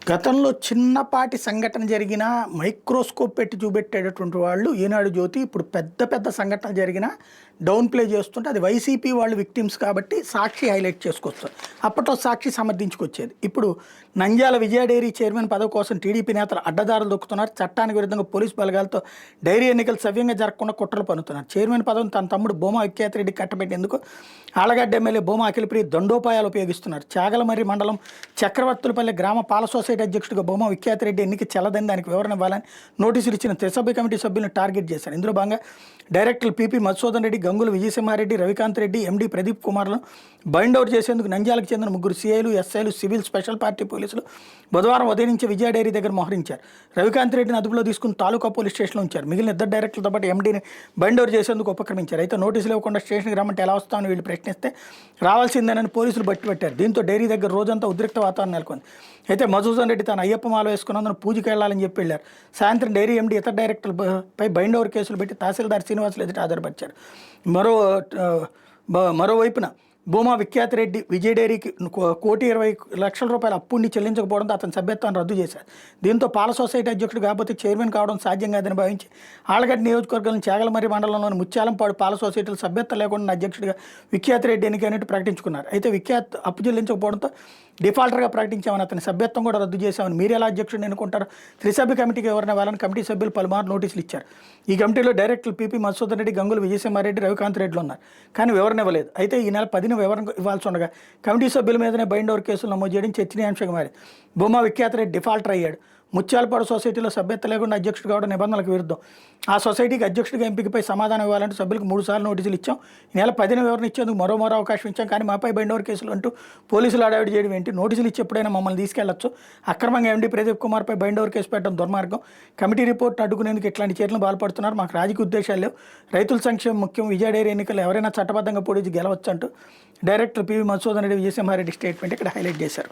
గతంలో చిన్నపాటి సంఘటన జరిగినా మైక్రోస్కోప్ పెట్టి చూపెట్టేటటువంటి వాళ్ళు ఈనాడు జ్యోతి ఇప్పుడు పెద్ద పెద్ద సంఘటన జరిగినా డౌన్ ప్లే చేస్తుంటే అది వైసీపీ వాళ్ళు విక్టిమ్స్ కాబట్టి సాక్షి హైలైట్ చేసుకొస్తారు. అప్పట్లో సాక్షి సమర్థించుకొచ్చేది. ఇప్పుడు నంద్యాల విజయ డైరీ చైర్మన్ పదవి కోసం టీడీపీ నేతలు అడ్డదారులు దొక్కుతున్నారు. చట్టానికి విరుద్ధంగా పోలీసు బలగాలతో డైరీ ఎన్నికలు సవ్యంగా జరగకుండా కుట్రలు పన్నుతున్నారు. చైర్మన్ పదవిని తన తమ్ముడు భూమా విఖ్యాతరెడ్డి కట్టబెట్టేందుకు ఆలగడ్డ ఎమ్మెల్యే భూమా అఖిలప్రియ దండోపాయాలు ఉపయోగిస్తున్నారు. చాగలమర్రి మండలం చక్రవర్తులపల్లి గ్రామ పాల సొసైటీ అధ్యక్షుడిగా భూమా విఖ్యాతరెడ్డి ఎన్నిక చెల్లదని దానికి వివరణ ఇవ్వాలని నోటీసులు ఇచ్చిన త్రిసభ్య కమిటీ సభ్యులను టార్గెట్ చేశారు. ఇందులో భాగంగా డైరెక్టర్లు పీపీ మధుసూదన్ రెడ్డి, గంగుల విజయసింహారెడ్డి, రవికాంత్ రెడ్డి, ఎండీ ప్రదీప్ కుమార్లను బైండ్ అవుట్ చేసేందుకు నంద్యాలకు చెందిన ముగ్గురు సీఐలు, ఎస్ఐలు, సివిల్ స్పెషల్ పార్టీ పోలీసులు బుధవారం ఉదయం నుంచి విజయ డైరీ దగ్గర మోహరించారు. రవికాంత్ రెడ్డిని అదుపులో తీసుకుని తాలూకా పోలీస్ స్టేషన్లో ఉంచారు. మిగిలిన ఇద్దరు డైరెక్టర్లతో పాటు ఎండీని బైండ్ అవుట్ చేసేందుకు ఉపక్రమించారు. అయితే నోటీసులు ఇవ్వకుండా స్టేషన్కి రమ్మంటే ఎలా వస్తామని వీళ్ళు ప్రశ్నిస్తే రావాల్సిందేనని పోలీసులు బట్టిపెట్టారు. దీంతో డైరీ దగ్గర రోజంతా ఉద్రిక్త వాతావరణం నెలకొంది. అయితే మధుసూదన్ రెడ్డి తన అయ్యప్ప మాల వేసుకున్నందున పూజకి వెళ్లాలని చెప్పి వెళ్ళారు. సాయంత్రం డైరీ ఎండీ ఇతర డైరెక్టర్లపై బైండ్ ఓవర్ కేసులు పెట్టి తహసీల్దార్ శ్రీనివాసులు ఎదుట హాజరుపరిచారు. మరోవైపున భూమా విఖ్యాతరెడ్డి విజయ డైరీకి ₹1,20,00,000 అప్పుని చెల్లించకపోవడంతో అతని సభ్యత్వాన్ని రద్దు చేశారు. దీంతో పాల సొసైటీ అధ్యక్షుడు కాకపోతే చైర్మన్ కావడం సాధ్యం కాదని భావించి ఆళ్లగడ్డ నియోజకవర్గంలోని చాగలమర్రి మండలంలోని ముత్యాలంపాడు పాల సొసైటీలు సభ్యత్వం లేకుండా అధ్యక్షుడిగా విఖ్యాతరెడ్డి ఎన్నికైనట్టు ప్రకటించుకున్నారు. అయితే విఖ్యాత్ అప్పు చెల్లించకపోవడంతో డిఫాల్టర్గా ప్రకటించామని అతని సభ్యత్వం కూడా రద్దు చేశామని మీరు ఎలా అధ్యక్షుడిని ఎన్నుకుంటారు, త్రిసభ్య కమిటీకి వివరణ ఇవ్వాలని కమిటీ సభ్యులు పలుమారు నోటీసులు ఇచ్చారు. ఈ కమిటీలో డైరెక్టర్లు పీపీ మధుసూదన్ రెడ్డి, గంగుల విజయసింహారెడ్డి, రవికాంత్ రెడ్డిలు ఉన్నారు. కానీ వివరణ ఇవ్వలేదు. అయితే ఈ నెల 10న వివరణ ఇవ్వాల్సి ఉండగా కమిటీ సభ్యుల మీదనే బైండ్ ఓవర్ కేసులు నమోదు చేయడం చర్చనీయాంశంగా మారింది. భూమా విఖ్యాతరెడ్డి డిఫాల్టర్ అయ్యాడు. ముత్యాలపాడు సొసైటీలో సభ్యత్వం లేకుండా అధ్యక్షుడు కావడం నిబంధనలకు విరుద్ధం. ఆ సొసైటీకి అధ్యక్షుడిగా ఎంపికపై సమాధానం ఇవ్వాలంటూ సభ్యులకు 3 సార్లు నోటీసులు ఇచ్చాం. ఈ నెల 10న వివరణ ఇచ్చేందుకు మరో అవకాశం ఇచ్చాం. కానీ మాపై బైండ్ ఓవర్ కేసులు అంటూ పోలీసులు అడావిడి చేయడం ఏంటి? నోటీసులు ఇచ్చి ఎప్పుడైనా మమ్మల్ని తీసుకెళ్లొచ్చు. అక్రమంగా ఎండీ ప్రదీప్ కుమార్పై బైండ్ ఓవర్ కేసు పెట్టడం దుర్మార్గం. కమిటీ రిపోర్ట్ను అడ్డుకునేందుకు ఇట్లాంటి చర్యలు పాల్పడుతున్నారు. మాకు రాజకీయ ఉద్దేశాలు లేవు. రైతుల సంక్షేమం ముఖ్యం. విజయ డైరీ ఎన్నికలు ఎవరైనా చట్టబద్ధంగా పోటీ గెలవచ్చు అంటూ director PV Madhusudan Reddy, Vijaya Simha Reddy statement ఇక్కడ హైలైట్ చేశారు.